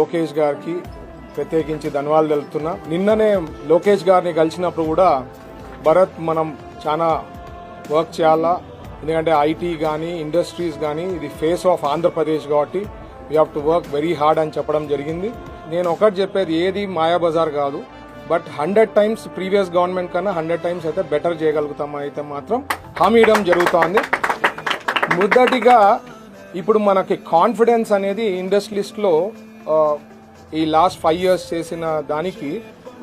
లోకేష్ గారికి ప్రత్యేకించి ధన్యవాదాలు తెలుపుతున్నా. నిన్ననే లోకేష్ గారిని కలిసినప్పుడు కూడా భరత్ మనం చాలా వర్క్ చేయాలా, ఎందుకంటే ఐటీ కానీ ఇండస్ట్రీస్ కానీ ఇది ఫేస్ ఆఫ్ ఆంధ్రప్రదేశ్ కాబట్టి we have to work very hard అని చెప్పడం జరిగింది. నేను ఒకటి చెప్పేది, ఏది మాయాబజార్ కాదు, బట్ 100 times ప్రీవియస్ గవర్నమెంట్ కన్నా 100 times అయితే బెటర్ చేయగలుగుతాం అయితే మాత్రం హామీ ఇవ్వడం జరుగుతోంది. మొదటిగా ఇప్పుడు మనకి కాన్ఫిడెన్స్ అనేది ఇండస్ట్రియలిస్ట్లో ఈ లాస్ట్ 5 years చేసిన దానికి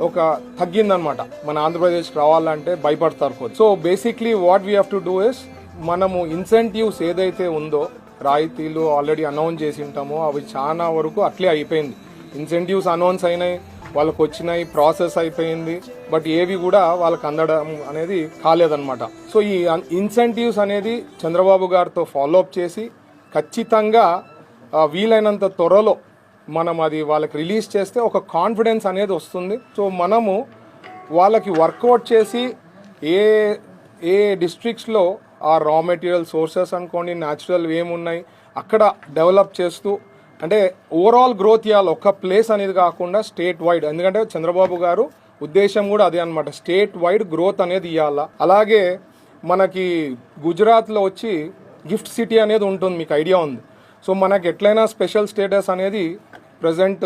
ఒక తగ్గిందనమాట. మన ఆంధ్రప్రదేశ్కి రావాలంటే భయపడతారు కొద్ది. So basically what we have to do is, మనము ఇన్సెంటివ్స్ ఏదైతే ఉందో రాయితీలు ఆల్రెడీ అనౌన్స్ చేసి ఉంటామో అవి చాలా వరకు అట్లే అయిపోయింది. ఇన్సెంటివ్స్ అనౌన్స్ అయినాయి, వాళ్ళకు వచ్చినాయి, ప్రాసెస్ అయిపోయింది, బట్ ఏవి కూడా వాళ్ళకి అందడం అనేది కాలేదన్నమాట. సో ఈ ఇన్సెంటివ్స్ అనేది చంద్రబాబు గారితో ఫాలోఅప్ చేసి ఖచ్చితంగా వీలైనంత త్వరలో మనం అది వాళ్ళకి రిలీజ్ చేస్తే ఒక కాన్ఫిడెన్స్ అనేది వస్తుంది. సో మనము వాళ్ళకి వర్కౌట్ చేసి ఏ ఏ డిస్ట్రిక్ట్స్లో ఆ రా మెటీరియల్ సోర్సెస్ అనుకోండి, న్యాచురల్ ఏమున్నాయి అక్కడ డెవలప్ చేస్తూ, అంటే ఓవరాల్ గ్రోత్ ఇవ్వాలి, ఒక ప్లేస్ అనేది కాకుండా స్టేట్ వైడ్. ఎందుకంటే చంద్రబాబు గారు ఉద్దేశం కూడా అదే అనమాట, స్టేట్ వైడ్ గ్రోత్ అనేది ఇవ్వాలా. అలాగే మనకి గుజరాత్లో వచ్చి గిఫ్ట్ సిటీ అనేది ఉంటుంది, మీకు ఐడియా ఉంది. సో మనకి ఎట్లయినా స్పెషల్ స్టేటస్ అనేది ప్రజెంట్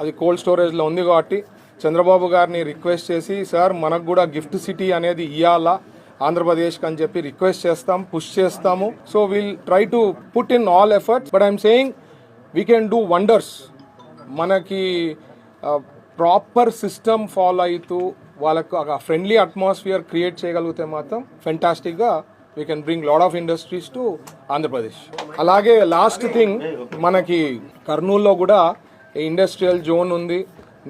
అది కోల్డ్ స్టోరేజ్లో ఉంది కాబట్టి చంద్రబాబు గారిని రిక్వెస్ట్ చేసి, సార్ మనకు కూడా గిఫ్ట్ సిటీ అనేది ఇవ్వాలా ఆంధ్రప్రదేశ్కి అని చెప్పి రిక్వెస్ట్ చేస్తాం, పుష్ చేస్తాము. So will try to put in all efforts, but I'm saying we can do wonders. మనకి ప్రాపర్ సిస్టమ్ ఫాలో అవుతూ వాళ్ళకు ఒక ఫ్రెండ్లీ అట్మాస్ఫియర్ క్రియేట్ చేయగలిగితే మాత్రం ఫెంటాస్టిక్గా we can bring lot of industries to Andhra Pradesh. అలాగే last thing, మనకి కర్నూలులో కూడా ఇండస్ట్రియల్ జోన్ ఉంది.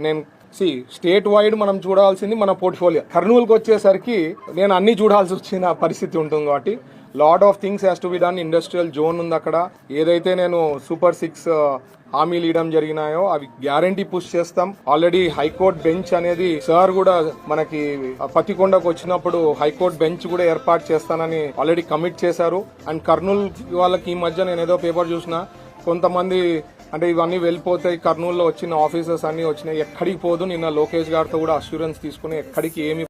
నేను స్టేట్ వైడ్ మనం చూడాల్సింది మన పోర్ట్ఫోలియో. కర్నూలుకి వచ్చేసరికి నేను అన్ని చూడాల్సి వచ్చిన పరిస్థితి ఉంటుంది కాబట్టి lot of things has to be done. Industrial zone ఉంది అక్కడ. ఏదైతే నేను సూపర్ 6 హామీలు ఇవ్వడం జరిగినాయో అవి గ్యారంటీ పుష్ చేస్తాం. ఆల్రెడీ హైకోర్టు బెంచ్ అనేది సార్ కూడా మనకి పతికొండకు వచ్చినప్పుడు హైకోర్టు బెంచ్ కూడా ఏర్పాటు చేస్తానని ఆల్రెడీ కమిట్ చేశారు. అండ్ కర్నూలు వాళ్ళకి ఈ మధ్య నేను ఏదో పేపర్ చూసిన, కొంతమంది అంటే ఇవన్నీ వెళ్ళిపోతాయి, కర్నూలులో వచ్చిన ఆఫీసర్స్ అన్ని వచ్చినాయి, ఎక్కడికి పోదు. నిన్న లోకేష్ గారితో కూడా అష్యూరెన్స్ తీసుకుని ఎక్కడికి ఏమి